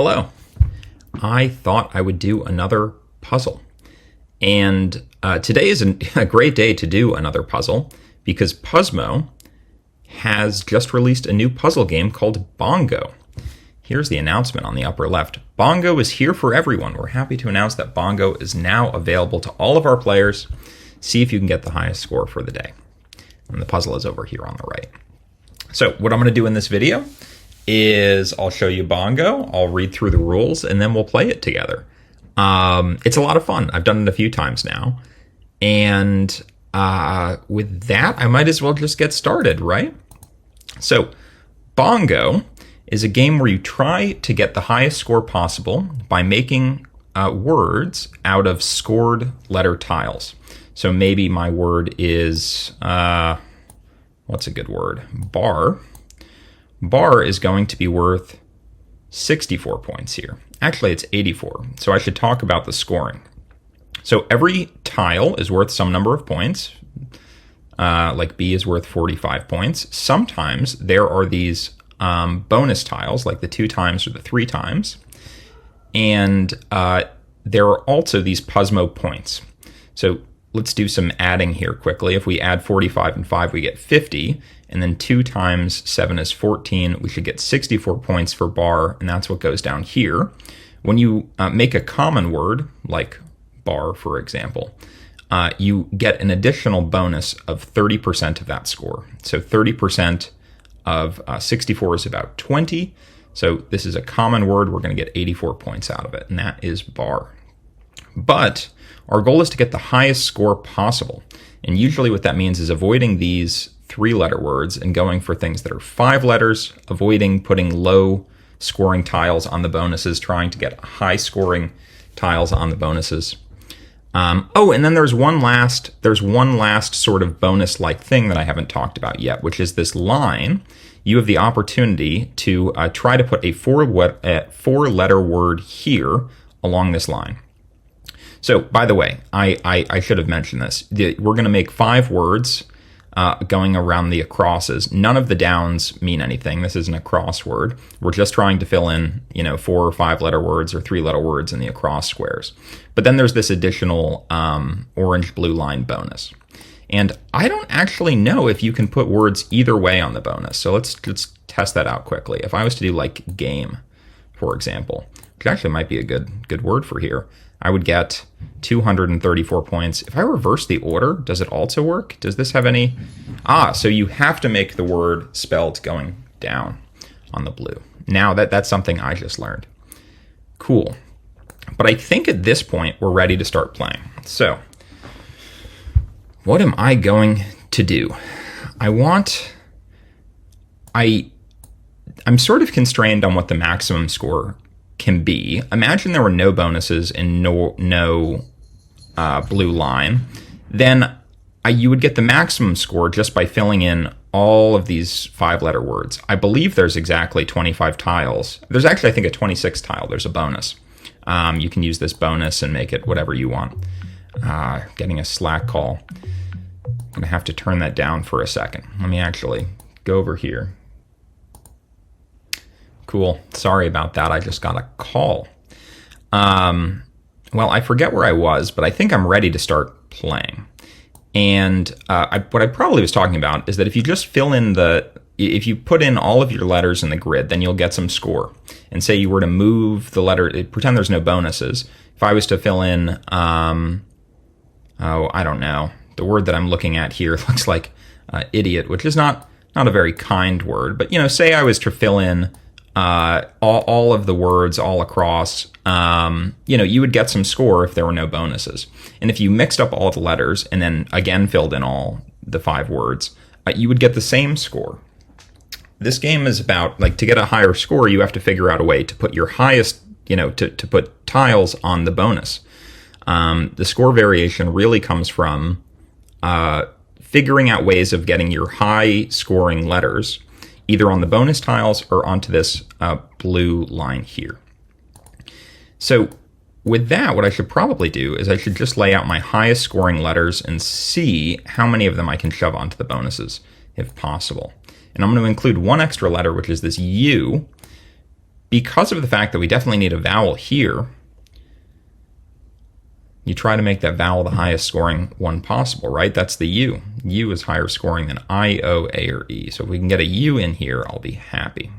Hello. I thought I would do another puzzle. And today is a great day to do another puzzle because Puzzmo has just released a new puzzle game called Bongo. Here's the announcement on the upper left. Bongo is here for everyone. We're happy to announce that Bongo is now available to all of our players. See if you can get the highest score for the day. And the puzzle is over here on the right. So what I'm going to do in this video is I'll show you Bongo, I'll read through the rules, and then we'll play it together. It's a lot of fun. I've done it a few times now. And with that, I might as well just get started, right? So Bongo is a game where you try to get the highest score possible by making words out of scored letter tiles. So maybe my word is, what's a good word? Bar. Bar is going to be worth 64 points here. Actually, it's 84. So I should talk about the scoring. So every tile is worth some number of points. Like B is worth 45 points. Sometimes there are these bonus tiles, like the 2 times or the 3 times. And there are also these Puzzmo points. So let's do some adding here quickly. If we add 45 and 5, we get 50. And then 2 times 7 is 14. We should get 64 points for bar, and that's what goes down here. When you make a common word, like bar, for example, you get an additional bonus of 30% of that score. So 30% of 64 is about 20. So this is a common word. We're going to get 84 points out of it, and that is bar. But our goal is to get the highest score possible. And usually what that means is avoiding these 3-letter words and going for things that are 5 letters, avoiding putting low scoring tiles on the bonuses, trying to get high scoring tiles on the bonuses. And then there's one last sort of bonus like thing that I haven't talked about yet, which is this line. You have the opportunity to try to put a 4-letter word here along this line. So, by the way, I should have mentioned this. We're going to make 5 words going around the acrosses. None of the downs mean anything. This isn't a crossword. We're just trying to fill in, 4 or 5-letter words or 3-letter words in the across squares. But then there's this additional orange-blue line bonus. And I don't actually know if you can put words either way on the bonus. So let's test that out quickly. If I was to do like game, for example, which actually might be a good word for here, I would get 234 points. If I reverse the order, does it also work? Does this have any? So you have to make the word spelled going down on the blue. Now that's something I just learned. Cool. But I think at this point, we're ready to start playing. So what am I going to do? I'm sort of constrained on what the maximum score can be. Imagine there were no bonuses and no blue line. Then you would get the maximum score just by filling in all of these 5-letter words. I believe there's exactly 25 tiles. There's actually, I think, a 26th tile. There's a bonus. You can use this bonus and make it whatever you want. Getting a Slack call. I'm going to have to turn that down for a second. Let me actually go over here. Cool. Sorry about that. I just got a call. Well, I forget where I was, but I think I'm ready to start playing. And what I probably was talking about is that if you just if you put in all of your letters in the grid, then you'll get some score. And say you were to move the letter, pretend there's no bonuses. If I was to fill in, I don't know. The word that I'm looking at here looks like idiot, which is not a very kind word. But, say I was to fill in all of the words all across, you would get some score if there were no bonuses. And if you mixed up all the letters and then again filled in all the 5 words, you would get the same score. This game is about, to get a higher score, you have to figure out a way to put your highest, to put tiles on the bonus. The score variation really comes from figuring out ways of getting your high scoring letters either on the bonus tiles or onto this blue line here. So with that, what I should probably do is I should just lay out my highest scoring letters and see how many of them I can shove onto the bonuses if possible. And I'm going to include one extra letter, which is this U, because of the fact that we definitely need a vowel here, you try to make that vowel the highest scoring one possible, right? That's the U. U is higher scoring than I, O, A, or E. So if we can get a U in here, I'll be happy.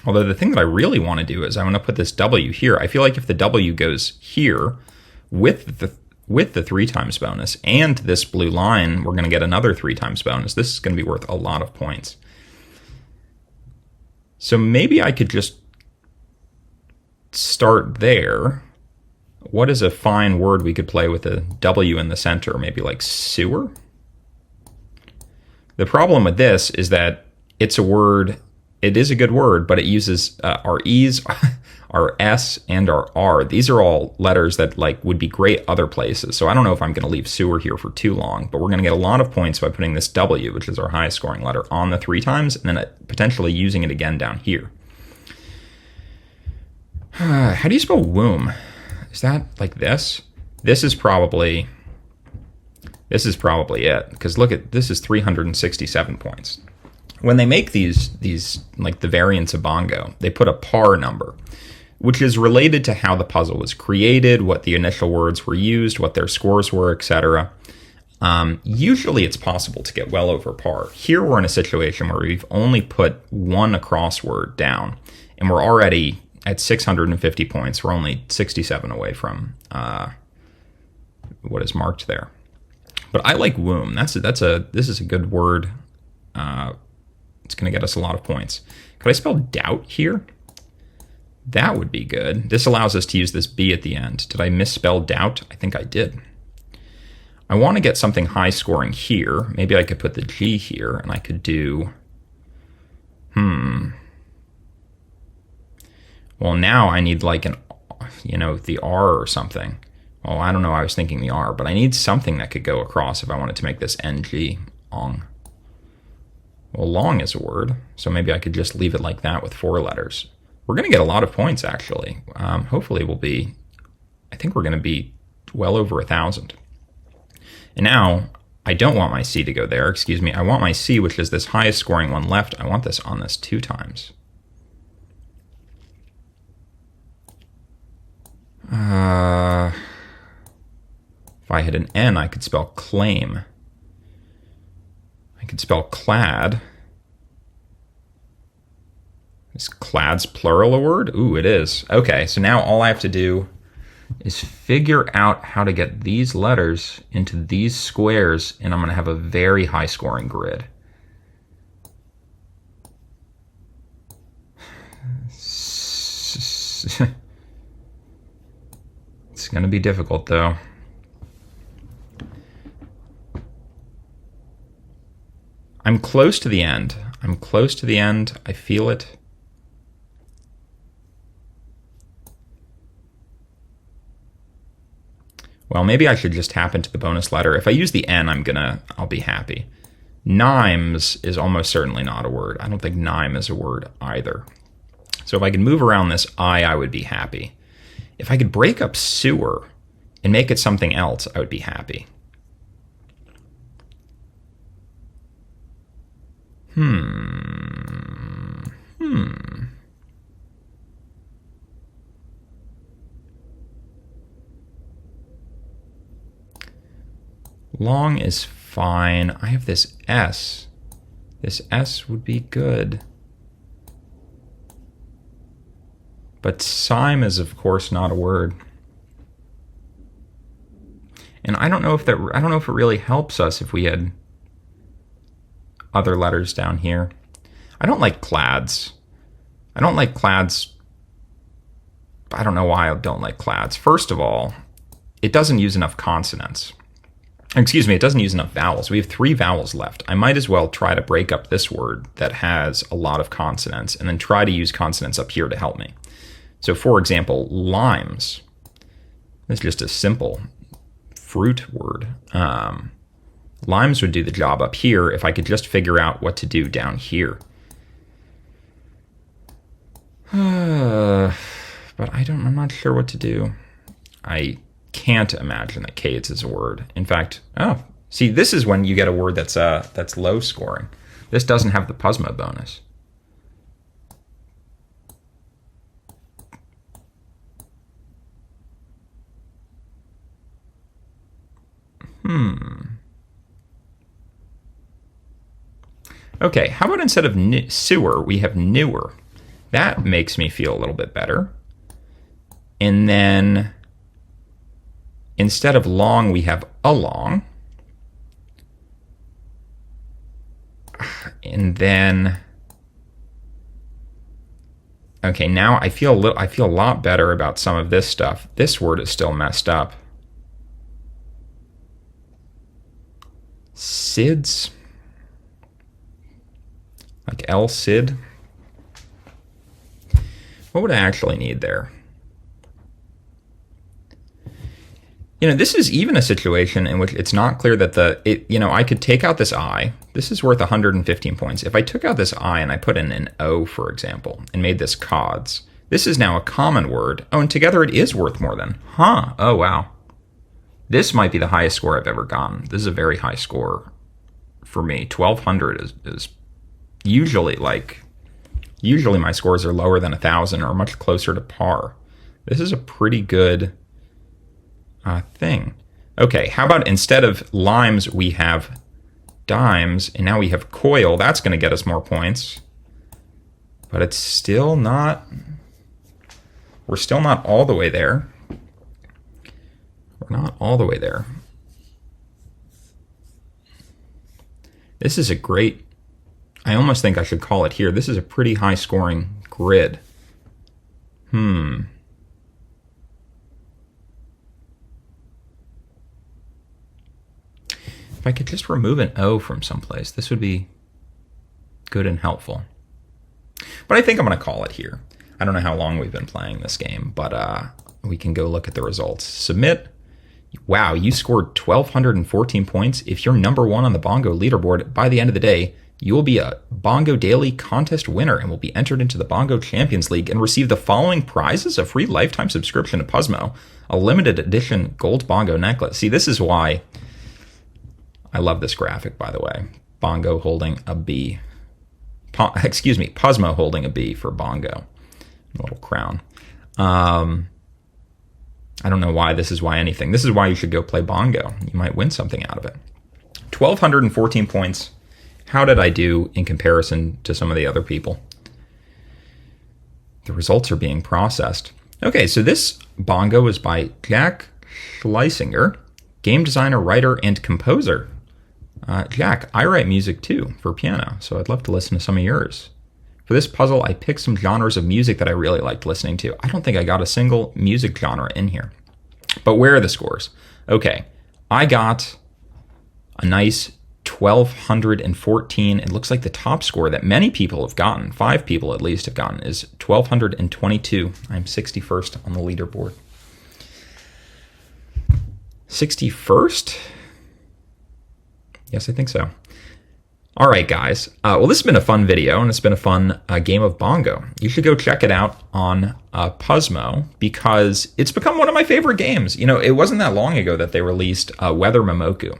Although the thing that I really want to do is I want to put this W here. I feel like if the W goes here with the 3 times bonus and this blue line, we're going to get another 3 times bonus. This is going to be worth a lot of points. So maybe I could just start there. What is a fine word we could play with a W in the center? Maybe like sewer? The problem with this is that it's a word, it is a good word, but it uses our E's, our S, and our R. These are all letters that like would be great other places. So I don't know if I'm going to leave sewer here for too long, but we're going to get a lot of points by putting this W, which is our highest scoring letter, on the 3 times, and then potentially using it again down here. How do you spell womb? Is that like this? This is probably it, because look at this is 367 points. When they make these like the variants of Bongo, they put a par number, which is related to how the puzzle was created, what the initial words were used, what their scores were, etc. Usually it's possible to get well over par. Here we're in a situation where we've only put one across word down, and we're already at 650 points. We're only 67 away from what is marked there. But I like womb. This is a good word. It's going to get us a lot of points. Could I spell doubt here? That would be good. This allows us to use this B at the end. Did I misspell doubt? I think I did. I want to get something high scoring here. Maybe I could put the G here, and I could do, well, now I need like the R or something. Well, I don't know. I was thinking the R, but I need something that could go across if I wanted to make this NG, ong. Well, long is a word, so maybe I could just leave it like that with 4 letters. We're going to get a lot of points, actually. Hopefully I think we're going to be well over 1,000. And now, I don't want my C to go there, excuse me. I want my C, which is this highest scoring one left. I want this on this 2 times. If I had an N, I could spell claim. I could spell clad. Is clad's plural a word? Ooh, it is. Okay, so now all I have to do is figure out how to get these letters into these squares, and I'm going to have a very high scoring grid. It's going to be difficult, though. I'm close to the end. I'm close to the end. I feel it. Well, maybe I should just tap into the bonus letter. If I use the N, I'll be happy. Nimes is almost certainly not a word. I don't think Nime is a word either. So if I could move around this I would be happy. If I could break up sewer and make it something else, I would be happy. Long is fine. I have this S. This S would be good. But Sime is, of course, not a word. And I don't know if it really helps us if we had other letters down here. I don't like clads. I don't like clads. I don't know why I don't like clads. First of all, it doesn't use enough consonants. Excuse me, it doesn't use enough vowels. We have 3 vowels left. I might as well try to break up this word that has a lot of consonants and then try to use consonants up here to help me. So for example, limes. It's just a simple fruit word. Limes would do the job up here if I could just figure out what to do down here. But I'm not sure what to do. I can't imagine that Cades is a word. In fact, see, this is when you get a word that's low scoring. This doesn't have the Puzzmo bonus. Okay, how about instead of sewer, we have newer? That makes me feel a little bit better. And then instead of long, we have along. And then, okay, now I feel a lot better about some of this stuff. This word is still messed up. SIDS, like L SID. What would I actually need there? You know, this is even a situation in which it's not clear that I could take out this I. This is worth 115 points. If I took out this I and I put in an O, for example, and made this CODS, this is now a common word. Oh, and together it is worth more than. Huh. Oh, wow. This might be the highest score I've ever gotten. This is a very high score for me. 1,200 is usually my scores are lower than 1,000 or much closer to par. This is a pretty good thing. Okay, how about instead of limes, we have dimes, and now we have coil. That's going to get us more points. But it's still not, we're still not all the way there. We're not all the way there. This is a great, I almost think I should call it here. This is a pretty high scoring grid. If I could just remove an O from someplace, this would be good and helpful. But I think I'm going to call it here. I don't know how long we've been playing this game, but we can go look at the results. Submit. Wow, you scored 1,214 points. If you're number one on the Bongo leaderboard, by the end of the day, you will be a Bongo Daily contest winner and will be entered into the Bongo Champions League and receive the following prizes: a free lifetime subscription to Puzzmo, a limited edition gold Bongo necklace. See, this is why I love this graphic, by the way. Bongo holding a B. Puzzmo holding a B for Bongo. A little crown. I don't know why this is why anything. This is why you should go play Bongo. You might win something out of it. 1,214 points. How did I do in comparison to some of the other people? The results are being processed. Okay, so this Bongo is by Jack Schleisinger, game designer, writer, and composer. Jack, I write music too for piano, so I'd love to listen to some of yours. For this puzzle, I picked some genres of music that I really liked listening to. I don't think I got a single music genre in here. But where are the scores? Okay, I got a nice 1,214. It looks like the top score that many people have gotten, 5 people at least have gotten, is 1,222. I'm 61st on the leaderboard. 61st? Yes, I think so. All right, guys. Well, this has been a fun video, and it's been a fun game of Bongo. You should go check it out on Puzzmo because it's become one of my favorite games. You know, it wasn't that long ago that they released Weather Momoku.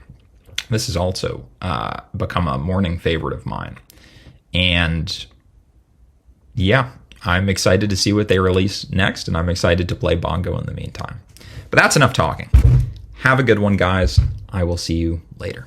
This has also become a morning favorite of mine. And yeah, I'm excited to see what they release next, and I'm excited to play Bongo in the meantime. But that's enough talking. Have a good one, guys. I will see you later.